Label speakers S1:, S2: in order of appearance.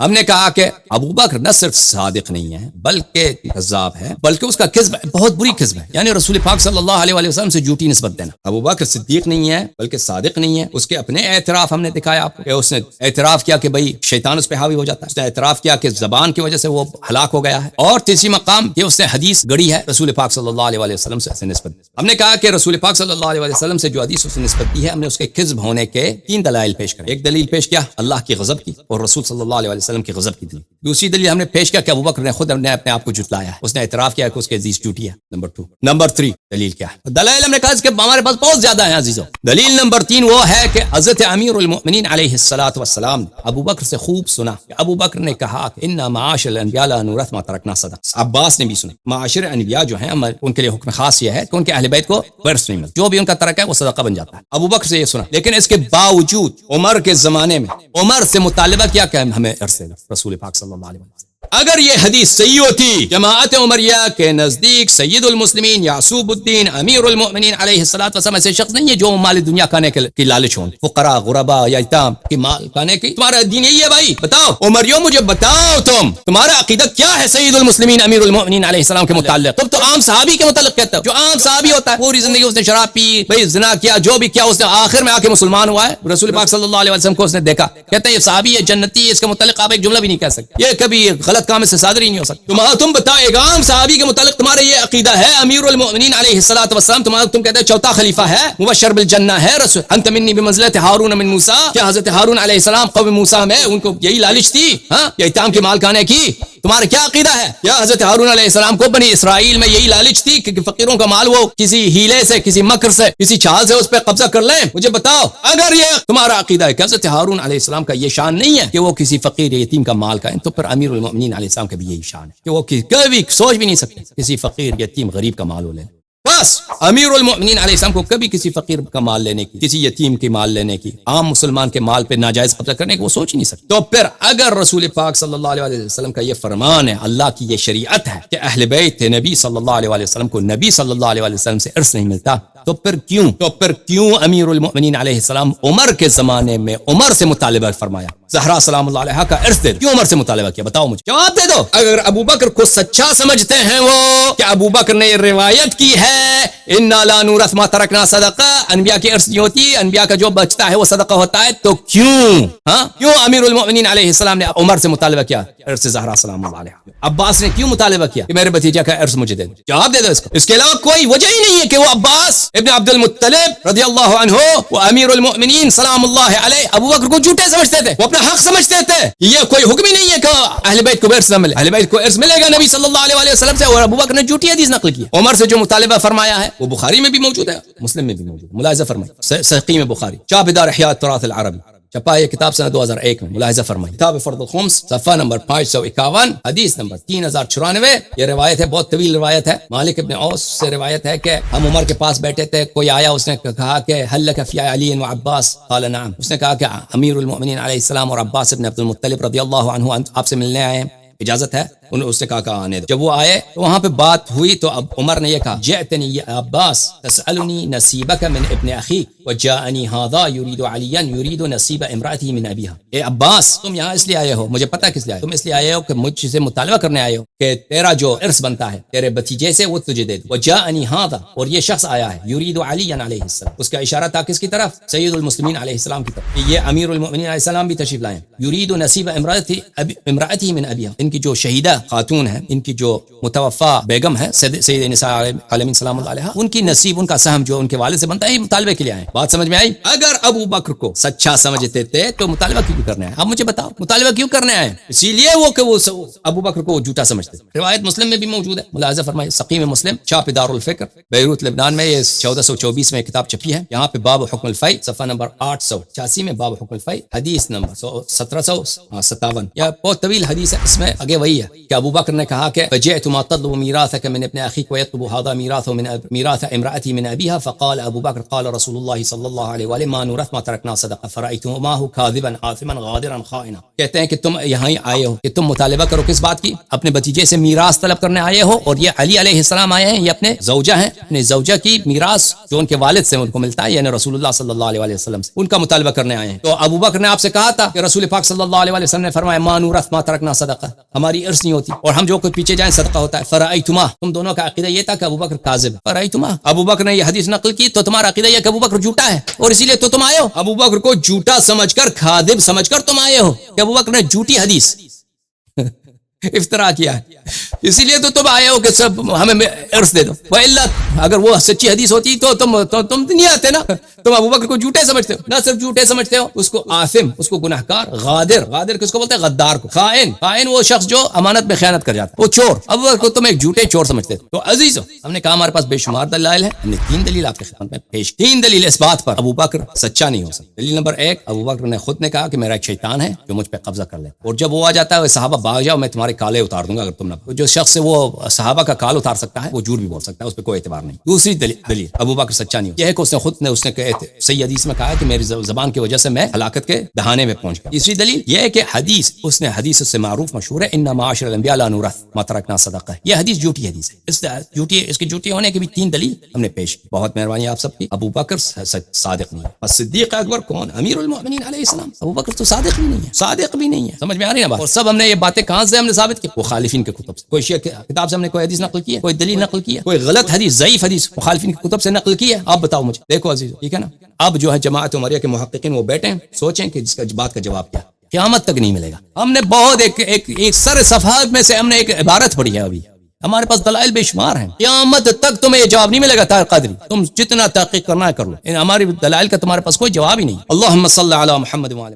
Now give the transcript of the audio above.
S1: ہم نے کہا کہ ابو بکر نہ صرف صادق نہیں ہے بلکہ کذاب ہے، بلکہ اس کا کذب بہت بری کذب ہے، یعنی رسول پاک صلی اللہ علیہ وسلم سے جھوٹی نسبت دینا۔ ابو بکر صدیق نہیں ہے بلکہ صادق نہیں ہے، اس کے اپنے اعتراف ہم نے دکھایا آپ کو کہ اس نے اعتراف کیا کہ بھئی شیطان اس پہ حاوی ہو جاتا ہے، اس نے اعتراف کیا کہ زبان کی وجہ سے وہ ہلاک ہو گیا ہے، اور تیسری مقام کہ اس نے حدیث گڑی ہے رسول پاک صلی اللہ علیہ وسلم سے نسبت۔ ہم نے کہا کہ رسول پاک صلی اللہ علیہ وسلم سے جو حدیث اس نے نسبت دی ہے، ہم نے اس کے کذب ہونے کے 3 دلائل پیش کرے۔ ایک دلیل پیش کیا اللہ کی غضب کی اور رسول صلی اللہ علیہ وسلم کی غضب کی دلیل۔ دوسری دلیل ہم نے پیش کیا کہ ابو بکر نے خود اپنے آپ کو جھٹلایا ہے، اس نے اعتراف کیا کہ اس کی حدیث جھوٹی ہے۔ نمبر 2۔ نمبر 3 دلیل کیا ہے؟ دلائل ہم نے کہا کہ ہمارے پاس بہت زیادہ ہیں عزیزوں۔ دلیل نمبر 3 وہ ہے کہ حضرت امیر المؤمنین علیہ الصلوۃ والسلام ابو بکر سے خوب سنا کہ ابو بکر نے کہا کہ ان معاشر الانبیاء لا نورث ما ترکنا صدقہ۔ عباس نے بھی سنا معاشر انبیاء جو ہیں ان کے لیے حکم خاص یہ ہے کہ ان کے اہل بیت کو ورث نہیں ملتا، جو بھی ان کا ترکہ ہے وہ صدقہ بن جاتا ہے۔ ابو بکر سے یہ سنا، لیکن اس کے باوجود عمر کے زمانے میں عمر سے مطالبہ کیا کہ ہمیں ارث رسول پاک صلی اللہ علیہ وسلم۔ اگر یہ حدیث صحیح ہوتی جماعت عمریہ کے نزدیک سید المسلمین یعصوب الدین امیر المؤمنین علیہ الصلوۃ والسلام ایسے شخص نہیں ہے جو مال دنیا کھانے کی لالچ ہوں، فقراء غرباء یا یتام کی مال کھانے کی۔ تمہارا دین یہی ہے بھائی، بتاؤ عمریوں مجھے بتاؤ تمہارا عقیدہ کیا ہے سید المسلمین امیر المؤمنین علیہ السلام کے متعلق؟ تم تو عام صحابی کے متعلق کہتے ہو، جو عام صحابی ہوتا ہے پوری زندگی اس نے شراب پی، بھائی زنا کیا، جو بھی کیا، اس نے آخر میں آ کے مسلمان ہوا ہے، رسول پاک صلی اللہ علیہ وسلم کو اس نے دیکھا، کہتے ہیں یہ صحابی ہے جنتی ہے، اس کے متعلق آپ ایک جملہ بھی نہیں کہہ سکتے، یہ کبھی غلط کام سے صادر ہی نہیں ہو سکتا۔ تم بتاؤ ایک عام صحابی کے متعلق تمہارا یہ عقیدہ ہے امیر المؤمنین علیہ الصلوۃ والسلام تم کہتے ہیں چوتھا خلیفہ ہے، مبشر بالجنہ ہے، رسول انت منی بمنزلۃ ہارون من موسیٰ، کیا حضرت ہارون علیہ السلام قوم موسیٰ میں ان کو یہی لالچ تھی یتام کے مال کھانے کی؟ تمہارا کیا عقیدہ ہے؟ یا حضرت ہارون علیہ السلام کو بنی اسرائیل میں یہی لالچ تھی کہ فقیروں کا مال وہ کسی ہیلے سے، کسی مکر سے، کسی چال سے اس پہ قبضہ کر لیں؟ مجھے بتاؤ اگر یہ تمہارا عقیدہ ہے کہ حضرت ہارون علیہ السلام کا یہ شان نہیں ہے کہ وہ کسی فقیر یا یتیم کا مال کھائیں، تو پھر امیر المؤمنین علیہ السلام کا بھی یہی شان ہے کہ وہ کبھی سوچ بھی نہیں سکتے کسی فقیر یتیم غریب کا مال ہو لیں۔ بس امیر المؤمنین علیہ السلام کو کبھی کسی فقیر کا مال لینے کی، کسی یتیم کے مال لینے کی، عام مسلمان کے مال پہ ناجائز قبضہ کرنے کی وہ سوچ ہی نہیں سکتے۔ تو پھر اگر رسول پاک صلی اللہ علیہ وسلم کا یہ فرمان ہے، اللہ کی یہ شریعت ہے کہ اہل بیت نبی صلی اللہ علیہ وسلم کو نبی صلی اللہ علیہ وسلم سے ارث نہیں ملتا، تو پھر کیوں امیر المؤمنین علیہ السلام عمر کے زمانے میں عمر سے مطالبہ فرمایا، زہرا سلام اللہ علیہا کا ارث دے؟ کیوں عمر سے مطالبہ کیا؟ بتاؤ مجھے، جواب دے دو۔ اگر ابو بکر کو سچا سمجھتے ہیں وہ کہ ابو بکر نے یہ روایت کی ہے انا لا نورث ما ترکنا صدقہ، انبیاء کی ارث نہیں ہوتی، انبیاء کا جو بچتا ہے وہ صدقہ ہوتا ہے، تو کیوں امیر المؤمنین علیہ السلام نے عمر سے مطالبہ کیا ارث زہرا سلام اللہ علیہا؟ عباس نے کیوں مطالبہ کیا کہ میرے بھتیجا کا ارث مجھے دے دو؟ جواب دے دو اس کو۔ اس کے علاوہ کوئی وجہ ہی نہیں ہے کہ وہ عباس ابن عبد المطلب رضی اللہ عنہ وہ امیر المؤمنین سلام اللہ علیہ ابو بکر کو جھوٹے سمجھتے تھے، وہ اپنا حق سمجھتے تھے، یہ کوئی حکم ہی نہیں ہے کہ اہل بیت کو ارث نہ ملے، اہل بیت کو ارث ملے گا نبی صلی اللہ علیہ وسلم سے، اور ابو بکر نے جھوٹی حدیث نقل کی۔ عمر سے جو مطالبہ فرمایا ہے وہ بخاری میں بھی موجود ہے، مسلم میں بھی موجود ہے، ملاحظہ فرمائیں، صحیح میں بخاری، چاپ دار احیاء التراث العربی، چھپا یہ کتاب سنہ 2001 میں، ملاحظہ فرمائیں، کتاب فرض الخمس صفحہ نمبر 551 حدیث نمبر 3094۔ یہ روایت ہے، بہت طویل روایت ہے، مالک ابن اوس سے روایت ہے کہ ہم عمر کے پاس بیٹھے تھے، کوئی آیا، اس نے کہا کہ هل لك في علی و عباس؟ قال نعم۔ اس نے کہا کہ امیر المؤمنین علیہ السلام اور عباس ابن عبد المطلب رضی اللہ عنہ آپ سے ملنے آئے ہیں، اجازت ہے؟ اس نے کہا کہ آنے دو۔ جب وہ آئے تو وہاں پہ بات ہوئی تو اب عمر نے یہ کہا جئتنی یا عباس تسألنی نصیبک من ابن اخیک وجاءنی هذا یرید علیا یرید نصیب امرأته من ابیها۔ اے عباس تم یہاں اس لیے آئے ہو، مجھے پتا کس لیے آئے، تم اس لیے آئے ہو کہ مجھ سے مطالبہ کرنے آئے ہو کہ تیرا جو ارث بنتا ہے تیرے بھتیجے سے وہ تجھے دے دو۔ وجاءنی هذا اور یہ شخص آیا ہے یرید علیا علیہ السلام، اس کا اشارہ تھا کس کی طرف؟ سید المسلمین علیہ السلام کی طرف، یہ امیر المؤمنین علیہ السلام بھی تشریف لائے، یرید نصیب امرأته من ابیها، ان کی جو شہیدہ خاتون ہے، ان کی جو متوفا بیگم ہے سید نساء عالمین سلام اللہ علیہا، ان کی نصیب، ان کا سہم جو ان کے والد سے بنتا ہے، یہ مطالبے کے لیے آئے۔ بات سمجھ میں آئی؟ اگر ابو بکر کو سچا سمجھتے تھے تو مطالبہ کیوں کرنے آئے؟ اب مجھے بتاؤ مطالبہ کیوں کرنے آئے؟ اسی لیے وہ کہ وہ ابو بکر کو جھوٹا سمجھتے۔ روایت مسلم میں بھی موجود ہے، ملاحظہ فرمائے، سقیم مسلم، چھاپ دار الفکر، بیروت لبنان میں، یہ 1424 میں کتاب چھپی ہے، یہاں پہ باب حکم الفی صفحہ نمبر 886 میں باب حکم الفی حدیث نمبر 1757، یہ بہت طویل حدیث ہے، اس میں آگے وہی ہے کہ ابو بکر نے کہا کہ فجئت ما تطلب میراثك من ابن اخيك ويطلب هذا ميراثه من میراث امراته من ابيها فقال ابو بکر قال رسول الله صلی اللہ علیہ وآلہ ما نورث ما ترکنا صدقہ فرأيتماه كاذبا آثما غادرا خائنا. کہتے ہیں کہ تم یہاں آئے ہو کہ تم مطالبہ کرو کس بات کی؟ اپنے بھتیجے سے میراث طلب کرنے آئے ہو، اور یہ علی علیہ السلام آئے ہیں، یہ اپنے زوجہ ہیں، اپنے زوجہ کی میراث جو ان کے والد سے ان کو ملتا ہے، یعنی رسول اللہ صلی اللہ علیہ وسلم سے، ان کا مطالبہ کرنے آئے ہیں. تو ابو بکر نے آپ سے کہا تھا کہ رسول پاک صلی اللہ علیہ وسلم نے فرمایا ما نورث ما ترکنا صدقہ، ہماری ارث نہیں ہوتی اور ہم جو کوئی پیچھے جائیں صدقہ ہوتا ہے. فرأیتما، تم دونوں کا عقیدہ یہ تھا کہ ابو بکر کاذب. فرأیتما، ابو بکر نے یہ حدیث نقل کی تو تمہارا عقیدہ یہ کہ ابو بکر جھوٹا ہے اور اسی لیے تو تم آئے ہو. ابو بکر کو جھوٹا سمجھ کر، کاذب سمجھ کر تم آئے ہو کہ ابو بکر نے جھوٹی حدیث افطرا کیا ہے، اسی لیے تو تم آئے ہو کہ سب ہمیں ارث دے دو. وَإِلَّا، اگر وہ سچی حدیث ہوتی تو تم نہیں آتے نا. تم ابو بکر کو جھوٹے سمجھتے ہو، نہ صرف جھوٹے سمجھتے ہو، اس کو آثم، اس کو گناہگار، غادر، غادر کس کو بولتے ہیں؟ غدار کو. خائن، خائن وہ شخص جو امانت میں خیانت کر جاتا ہے، وہ چور. ابو بکر کو تم ایک جھوٹے چور سمجھتے ہو. تو عزیزو، ہم نے کہا ہمارے پاس بے شمار دلائل ہیں، ہم نے 3 دلیل آپ کے خدمت میں پیش، 3 دلیل اس بات پر ابو بکر سچا نہیں ہو سکتا. دلیل نمبر 1، ابو بکر نے خود نے کہا کہ میرا ایک شیطان ہے جو مجھ پہ قبضہ کر لیتا، اور جب وہ آ جاتا ہے صحابہ بھاگ جاؤ میں تمہارے کالے اتار دوں گا اگر تم نہ. جو شخص وہ صحابہ کا کال اتار سکتا ہے وہ جھوٹ بھی بول سکتا ہے، اس پہ کوئی اعتبار نہیں. دوسری دلیل ابو بکر سچا نہیں یہ ہے کہ اس نے صحیح حدیث میں کہا کہ میری زبان کی وجہ سے میں ہلاکت کے دہانے میں پہنچ گیا. تیسری دلیل یہ ہے کہ حدیث سے معروف مشہور ہے ان معاشر الانبیاء لا نورث ما ترکنا صدقہ. یہ حدیث جھوٹی حدیث ہے. اس کی جھوٹی ہونے کی بھی 3 دلیل ہم نے پیش کی. بہت مہربانی آپ سب کی. ابو بکر صادق نہیں ہے. بس صدیق اکبر کون؟ امیر المؤمنین علیہ السلام. ابو بکر تو صادق بھی نہیں ہے، صادق بھی نہیں ہے. سمجھ میں آ رہی ہے نا بات؟ اور سب ہم نے یہ باتیں کہاں سے ہم نے ثابت کی؟ مخالفین کے کتب سے. کوئی شیعہ کتاب سے ہم نے کوئی حدیث نقل کی ہے، کوئی دلیل نقل کی ہے، کوئی غلط حدیث، ضعیف حدیث مخالفین کی کتب سے نقل کی ہے؟ آپ بتاؤ مجھے. دیکھو عزیزو، ٹھیک ہے نا، اب جو ہے جماعت عمریہ کے محققین وہ بیٹھے ہیں سوچیں کہ جس کا بات کا جواب کیا، قیامت تک نہیں ملے گا. ہم نے بہت ایک سر صفحات میں سے ہم نے ایک عبارت پڑھی ہے، ابھی ہمارے پاس دلائل بے شمار ہیں. قیامت تک تمہیں یہ جواب نہیں ملے گا طاہر قادری، تم جتنا تحقیق کرنا ہے کر لو، ہماری دلائل کا تمہارے پاس کوئی جواب ہی نہیں. اللہم صلی علی محمد وعلی